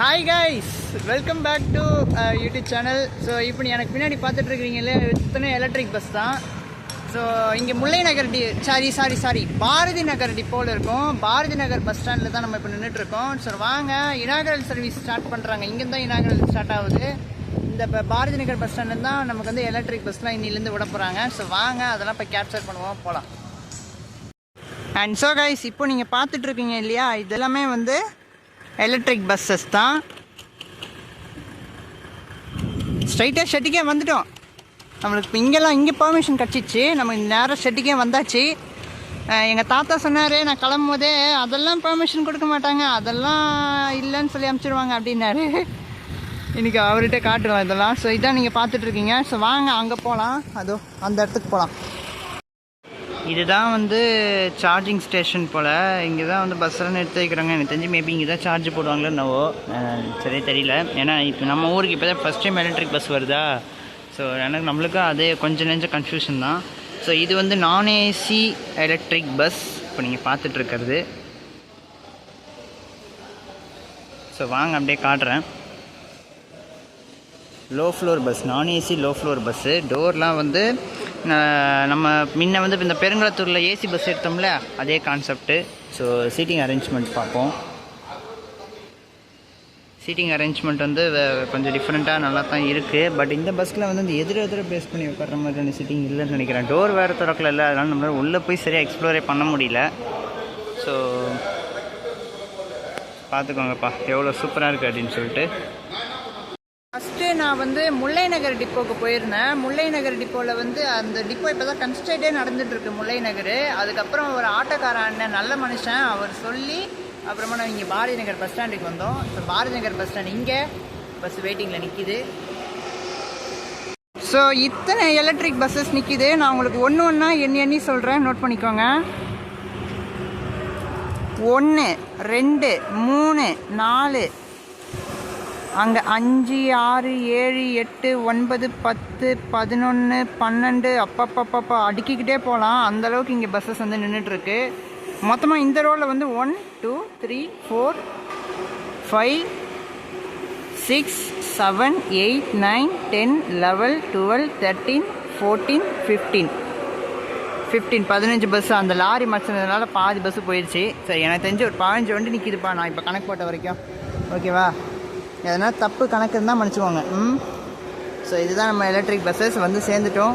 Hi guys, welcome back to YouTube channel. So இப்போ எனக்கு பின்னாடி பார்த்துட்டு இருக்கிறீங்களே இத்தனை எலக்ட்ரிக் பஸ் தான். ஸோ இங்கே முல்லை நகர் பாரதி நகர் டிப்போவில் இருக்கும். பாரதி நகர் பஸ் ஸ்டாண்டில் தான் நம்ம இப்போ நின்றுட்டுருக்கோம். ஸோ வாங்க, இனாகரல் சர்வீஸ் ஸ்டார்ட் பண்ணுறாங்க. இங்கே தான் இனாகரல் ஸ்டார்ட் ஆகுது. இந்த பாரதி நகர் பஸ் ஸ்டாண்டில் தான் நமக்கு வந்து எலக்ட்ரிக் பஸ்லாம் இன்னிலேருந்து விட போகிறாங்க. ஸோ வாங்க, அதெல்லாம் இப்போ கேப்சர் பண்ணுவோம், போகலாம். அண்ட் ஸோ கைஸ், இப்போ நீங்கள் பார்த்துட்ருக்கீங்க இல்லையா, இதெல்லாமே வந்து எலக்ட்ரிக் பஸ்ஸஸ் தான். ஸ்ட்ரைட்டாக ஷெட்டுக்கே வந்துட்டோம். நம்மளுக்கு இப்போ இங்கே பெர்மிஷன் கிடச்சிச்சு. நம்ம நேராக ஷெட்டுக்கே வந்தாச்சு. எங்கள் தாத்தா சொன்னார், நான் கிளம்பும் போதே அதெல்லாம் பெர்மிஷன் கொடுக்க மாட்டாங்க, அதெல்லாம் இல்லைன்னு சொல்லி அனுப்பிச்சிடுவாங்க அப்படின்னாரு. இன்றைக்கி அவர்கிட்ட காட்டுவோம் இதெல்லாம். ஸோ இதான் நீங்கள் பார்த்துட்ருக்கீங்க. ஸோ வாங்க, அங்கே போகலாம். அதோ அந்த இடத்துக்கு போகலாம். இதுதான் வந்து சார்ஜிங் ஸ்டேஷன் போல். இங்கே தான் வந்து பஸ்ஸெல்லாம் நிறுத்தி வைக்கிறாங்க. எனக்கு தெரிஞ்சு மேபி இங்கே தான் சார்ஜ் போடுவாங்களோ என்னவோ, சரியே தெரியல. ஏன்னா இப்போ நம்ம ஊருக்கு இப்போ தான் ஃபஸ்ட் டைம் எலக்ட்ரிக் பஸ் வருதா. ஸோ நம்மளுக்கும் அதே கொஞ்சம் கன்ஃபியூஷன் தான். ஸோ இது வந்து நான் ஏசி எலக்ட்ரிக் பஸ் இப்போ நீங்கள் பார்த்துட்ருக்கிறது. ஸோ வாங்க அப்படியே காட்டுறேன். லோ ஃப்ளோர் பஸ், நான் ஏசி லோ ஃப்ளோர் பஸ்ஸு. டோர்லாம் வந்து நம்ம முன்ன வந்து இந்த பெருங்குளத்தூரில் ஏசி பஸ் எடுத்தோம்ல, அதே கான்செப்ட்டு. ஸோ சீட்டிங் அரேஞ்ச்மெண்ட் பார்ப்போம். சீட்டிங் அரேஞ்ச்மெண்ட் வந்து கொஞ்சம் டிஃப்ரெண்ட்டாக நல்லா தான் இருக்குது. பட் இந்த பஸ்ஸில் வந்து இந்த எதிர பேஸ் பண்ணி உட்கார்ற மாதிரியான சீட்டிங் இல்லைன்னு நினைக்கிறேன். டோர் வேறு திறக்கல இல்லை, அதனால் நம்மளால் உள்ளே போய் சரியாக எக்ஸ்ப்ளோரே பண்ண முடியல. ஸோ பார்த்துக்கோங்கப்பா எவ்வளோ சூப்பராக இருக்குது அப்படின்னு சொல்லிட்டு. ஃபஸ்ட்டு நான் வந்து முல்லை நகர் டிப்போவுக்கு போயிருந்தேன். முல்லை நகர் டிப்போவில் வந்து அந்த டிப்போ இப்போ தான் கன்ஸ்ட்ரக்டே நடந்துகிட்ருக்கு, முல்லை நகர். அதுக்கப்புறம் ஒரு ஆட்டோக்கார அண்ணன், நல்ல மனுஷன், அவர் சொல்லி அப்புறமா நான் இங்கே பாரதி நகர் பஸ் ஸ்டாண்டுக்கு வந்தோம். So Bharathi Nagar bus stand இங்கே பஸ் வெயிட்டிங்கில் நிற்கிது. ஸோ இத்தனை எலக்ட்ரிக் பஸ்ஸஸ் நிற்கிது. நான் உங்களுக்கு ஒன்றா எண்ணி சொல்கிறேன், நோட் பண்ணிக்கோங்க. 1 2 3 4, அங்கே 5 6 7 8 9 10 11 12, அப்பப்பப்பப்பா அடுக்கிக்கிட்டே போகலாம். அந்தளவுக்கு இங்கே பஸ்ஸஸ் வந்து நின்றுட்டுருக்கு. மொத்தமாக இந்த ரோவில் வந்து 1 2 3 4 5 6 7 8 9 10 11 12 13 14 15 பஸ்ஸு. அந்த லாரி மறைச்சதுனால பாதி பஸ்ஸு போயிடுச்சு. சரி, எனக்கு தெரிஞ்சு ஒரு 15 வண்டி நிற்கிதுப்பா, நான் இப்போ கணக்கு போட்ட வரைக்கும். ஓகேவா? எதனால் தப்பு கணக்கு இருந்தால் மன்னிச்சுக்கோங்க. ஸோ இதுதான் நம்ம எலக்ட்ரிக் பஸ்ஸஸ் வந்து சேர்ந்துட்டோம்.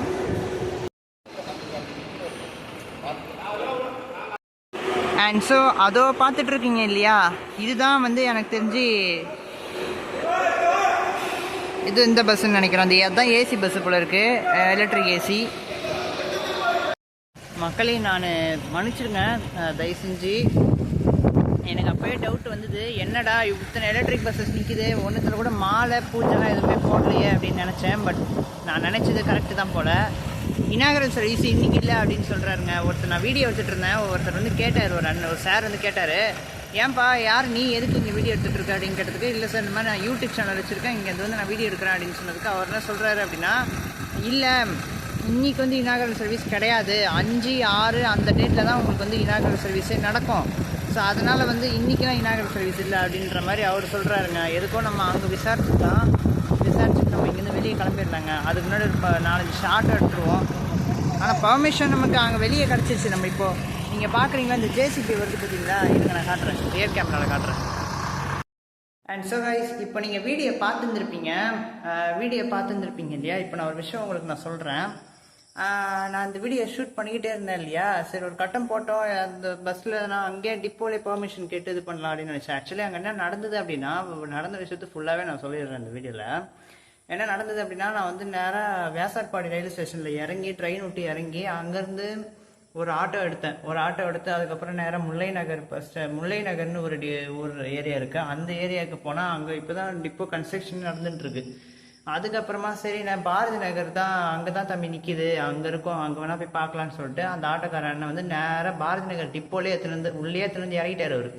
அண்ட் ஸோ அதோ பார்த்துட்ருக்கீங்க இல்லையா, இதுதான் வந்து எனக்கு தெரிஞ்சு இது இந்த பஸ்ஸுன்னு நினைக்கிறேன். அந்த அதுதான் ஏசி பஸ்ஸு போல் இருக்குது, எலக்ட்ரிக் ஏசி. மக்களே நான் மன்னிச்சிருங்க, தயவு செஞ்சு. எனக்கு அப்போயே டவுட் வந்தது, என்னடா இத்தனை எலக்ட்ரிக் பஸ்ஸஸ் நிற்கிது, ஒன்றுத்தில் கூட மாலை பூஜைலாம் எதுவுமே போடலையே அப்படின்னு நினச்சேன். பட் நான் நினச்சது கரெக்டு தான் போல். இனாகரல் சர்வீஸ் இன்றைக்கி இல்லை அப்படின்னு சொல்கிறாருங்க. ஒருத்தர் நான் வீடியோ எடுத்துகிட்டு இருந்தேன், ஒருத்தர் வந்து கேட்டார், ஒரு சார் வந்து கேட்டார், ஏன்பா யார் நீ எதுக்கு இங்கே வீடியோ எடுத்துகிட்டு இருக்க அப்படின்னு கேட்டதுக்கு, இல்லை சார் இந்த மாதிரி நான் யூடியூப் சேனல் வச்சுருக்கேன், இங்கே வந்து நான் வீடியோ எடுக்கிறேன் அப்படின்னு சொன்னதுக்கு அவர் என்ன சொல்கிறாரு அப்படின்னா, இல்லை இன்றைக்கி வந்து இனாகரல் சர்வீஸ் கிடையாது, 5 6 அந்த டேட்டில் தான் உங்களுக்கு வந்து இனாகரல் சர்வீஸே நடக்கும். ஸோ அதனால் வந்து இன்றைக்கெலாம் இனாகரல் சர்வீஸ் இல்லை அப்படின்ற மாதிரி அவர் சொல்கிறாருங்க. எதுக்கும் நம்ம அங்கே விசாரிச்சுட்டு நம்ம இங்கேருந்து வெளியே கிளம்பிடலாங்க. அதுக்கு முன்னாடி ஒரு 4-5 ஷார்ட் எடுத்துருவோம். ஆனால் பர்மிஷன் நமக்கு அங்கே வெளியே கிடச்சிருச்சு. நம்ம இப்போது நீங்கள் பார்க்குறீங்களா, இந்த ஜேசிபி வருது பார்த்தீங்களா, இதுக்கு நான் காட்டுறேன், ரியர் கேமராவில் காட்டுறேன். அண்ட் ஸோ கைஸ், இப்போ நீங்கள் வீடியோ பார்த்துருந்துருப்பீங்க இல்லையா. இப்போ நான் ஒரு விஷயம் உங்களுக்கு நான் சொல்கிறேன். நான் இந்த வீடியோ ஷூட் பண்ணிக்கிட்டே இருந்தேன் இல்லையா. சரி, ஒரு கட்டம் போட்டோம் அந்த பஸ்ஸில், நான் அங்கேயே டிப்போலே பெர்மிஷன் கேட்டு இது பண்ணலாம் அப்படின்னு நினச்சேன். ஆக்சுவலி அங்கே என்ன நடந்தது அப்படின்னா, நடந்த விஷயத்தை ஃபுல்லாகவே நான் சொல்லிடுறேன் இந்த வீடியோவில். என்ன நடந்தது அப்படின்னா, நான் வந்து நேராக வேசாட்பாடி ரயில்வே ஸ்டேஷனில் இறங்கி, ட்ரெயின் விட்டு இறங்கி, அங்கேருந்து ஒரு ஆட்டோ எடுத்து அதுக்கப்புறம் நேராக முல்லை நகர்னு ஒரு ஏரியா இருக்குது. அந்த ஏரியாவுக்கு போனால் அங்கே இப்போ தான் டிப்போ கன்ஸ்ட்ரக்ஷன் நடந்துட்டுருக்கு. அதுக்கப்புறமா சரி, நான் பாரதி நகர் தான், அங்கே தான் தம்பி நிற்கிது, அங்கே இருக்கும், அங்கே வேணால் போய் பார்க்கலான்னு சொல்லிட்டு அந்த ஆட்டோக்கார அண்ணன் வந்து நேராக பாரதி நகர் டிப்போலே உள்ளே இறங்கிட்டார். அவர்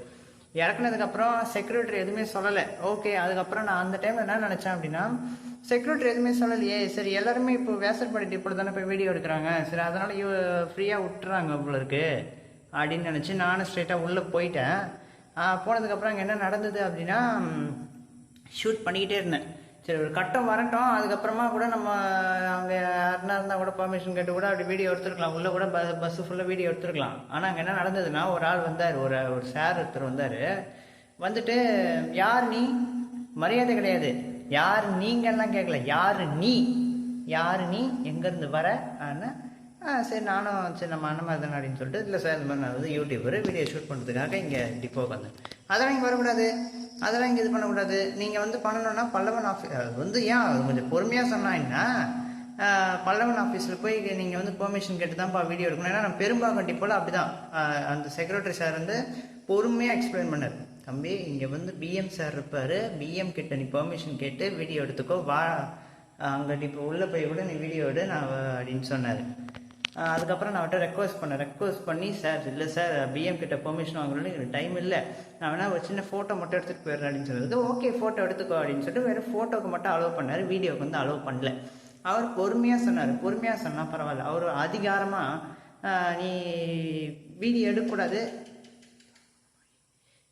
இறக்குனதுக்கப்புறம் செக்யூரிட்டி எதுவுமே சொல்லலை. ஓகே, அதுக்கப்புறம் நான் அந்த டைமில் என்ன நினச்சேன் அப்படின்னா, செக்யூரிட்டி எதுவுமே சொல்லலையே, சரி எல்லாருமே இப்போ வேசல்பாடி டிப்போல தானே போய் வீடியோ எடுக்கிறாங்க, சரி அதனால் ஃப்ரீயாக விட்டுறாங்க உங்களுக்கு அப்படின்னு நினச்சி நானும் ஸ்ட்ரெயிட்டாக உள்ளே போயிட்டேன். போனதுக்கப்புறம் அங்கே என்ன நடந்தது அப்படின்னா, ஷூட் பண்ணிக்கிட்டே இருந்தேன். சரி ஒரு கட்டம் வரட்டும், அதுக்கப்புறமா கூட நம்ம அங்கே யாருனா இருந்தால் கூட பர்மிஷன் கேட்டு கூட அப்படி வீடியோ எடுத்துருக்கலாம், உள்ளே கூட பஸ்ஸு ஃபுல்லாக வீடியோ எடுத்துருக்கலாம். ஆனால் அங்கே என்ன நடந்ததுன்னா, ஒரு ஆள் வந்தார், ஒரு சார் ஒருத்தர் வந்தார். வந்துட்டு யார் நீ, மரியாதை கிடையாது, யார் நீங்கள்லாம் கேட்கல, யார் நீ எங்கேருந்து வர ஆனால் சரி நானும் சரி நம்ம அண்ணன் மாதிரி தானே அப்படின்னு சொல்லிட்டு, இல்லை சார் இந்த மாதிரி நான் வந்து யூடியூபர் வீடியோ ஷூட் பண்ணுறதுக்காக இங்கே டிப்போக்கு வந்தேன். அதெல்லாம் இங்கே வரக்கூடாது, அதெல்லாம் இங்கே இது பண்ணக்கூடாது, நீங்கள் வந்து பண்ணணுன்னா பல்லவன் ஆஃபீஸ் வந்து ஏன் அது கொஞ்சம் பொறுமையாக சொன்னாங்கன்னா, பல்லவன் ஆஃபீஸில் போய் நீங்கள் வந்து பெர்மிஷன் கேட்டு தான்ப்பா வீடியோ எடுக்கணும். ஏன்னா நம்ம பெரும்பாக்கம் டிப்போல அப்படி தான் அந்த செக்ரட்டரி சார் வந்து பொறுமையாக எக்ஸ்பிளைன் பண்ணார். தம்பி இங்கே வந்து பிஎம் சார் இருப்பார், பிஎம் கிட்ட நீ பெர்மிஷன் கேட்டு வீடியோ எடுத்துக்கோ, வா அங்கே இப்போ உள்ளே போய் கூட நீ வீடியோ எடு நான் அப்படின்னு சொன்னார். அதுக்கப்புறம் நான் அவர்கிட்ட ரெக்வஸ்ட் பண்ணி சார் இல்லை சார் பிஎம் கிட்ட பெர்மிஷன் வாங்கணும்னு எனக்கு டைம் இல்லை, நான் வேணால் ஒரு சின்ன ஃபோட்டோ மட்டும் எடுத்துகிட்டு போயிடுறேன் அப்படின்னு சொல்லிட்டு, ஓகே ஃபோட்டோ எடுத்துக்கோ அப்படின்னு சொல்லிட்டு வெறும் ஃபோட்டோக்கு மட்டும் அலோவ் பண்ணார், வீடியோக்கு வந்து அலோவ் பண்ணல. அவர் பொறுமையாக சொன்னால் பரவாயில்ல. அவர் அதிகாரமாக நீ வீடியோ எடுக்கக்கூடாது,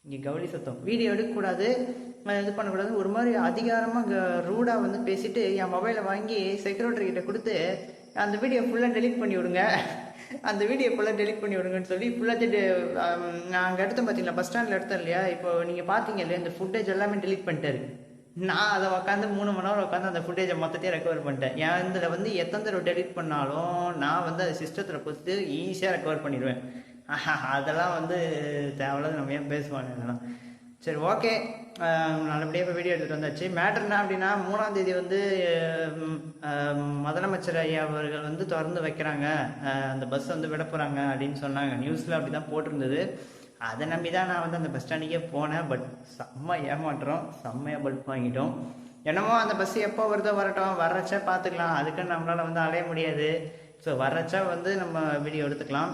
இங்கே கவுளி சத்தம், வீடியோ எடுக்கக்கூடாது, இது பண்ணக்கூடாது, ஒரு மாதிரி அதிகாரமாக ரூடாக வந்து பேசிட்டு என் மொபைலை வாங்கி செக்ரட்டரி கிட்ட கொடுத்து அந்த வீடியோ ஃபுல்லாக டெலிட் பண்ணி விடுங்கன்னு சொல்லி ஃபுல்லாக நான் அங்கே எடுத்தேன் பார்த்தீங்களா, பஸ் ஸ்டாண்டில் எடுத்தேன் இல்லையா, இப்போ நீங்கள் பார்த்தீங்க இல்லையா, இந்த ஃபுட்டேஜ் எல்லாமே டெலிட் பண்ணிட்டாரு. நான் அதை உட்காந்து 3 மணி நேரம் உட்காந்து அந்த ஃபுட்டேஜை மொத்தத்தையும் ரெக்கவர் பண்ணிட்டேன். என் இதில் வந்து எத்தனை தடவை டெலிட் பண்ணாலும் நான் வந்து அது சிஸ்டத்தில் கொடுத்து ஈஸியாக ரெக்கவர் பண்ணிடுவேன். அதெல்லாம் வந்து தேவையில்லாத நம்ம ஏன் பேசுவாங்க இதெல்லாம். சரி ஓகே, நல்லபடியாக இப்போ வீடியோ எடுத்துகிட்டு வந்தாச்சு. மேட்டர் என்ன அப்படின்னா, 3ஆம் தேதி வந்து முதலமைச்சர் ஐயா அவர்கள் வந்து திறந்து வைக்கிறாங்க, அந்த பஸ் வந்து விட போகிறாங்க அப்படின்னு சொன்னாங்க. நியூஸில் அப்படி தான் போட்டிருந்தது. அதை நம்பி தான் நான் வந்து அந்த பஸ் ஸ்டாண்டுக்கே போனேன். பட் செம்ம ஏமாற்றம், செம்மையாக பல்ப் வாங்கிட்டோம். என்னமோ அந்த பஸ் எப்போ வருதோ வரட்டும், வர்றச்சா பார்த்துக்கலாம், அதுக்குன்னு நம்மளால் வந்து அலைய முடியாது. ஸோ வர்றச்சா வந்து நம்ம வீடியோ எடுத்துக்கலாம்.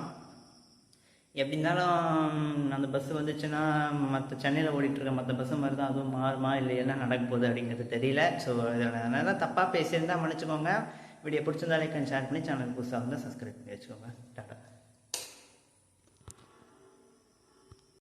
எப்படி இருந்தாலும் அந்த பஸ்ஸு வந்துச்சுன்னா மற்ற சென்னையில் ஓடிட்டுருக்க மற்ற பஸ்ஸு மாதிரி தான் அதுவும் மாறுமா இல்லை என்ன நடக்க போகுது அப்படிங்கிறது தெரியல. ஸோ அதனால் தப்பாக பேசியிருந்தால் மன்னிச்சுக்கோங்க. வீடியோ பிடிச்சிருந்தா லைக் அண்ட் ஷேர் பண்ணி சேனலுக்கு புதுசாக இருந்தால் சப்ஸ்கிரைப் பண்ணி வச்சுக்கோங்க. டாடா.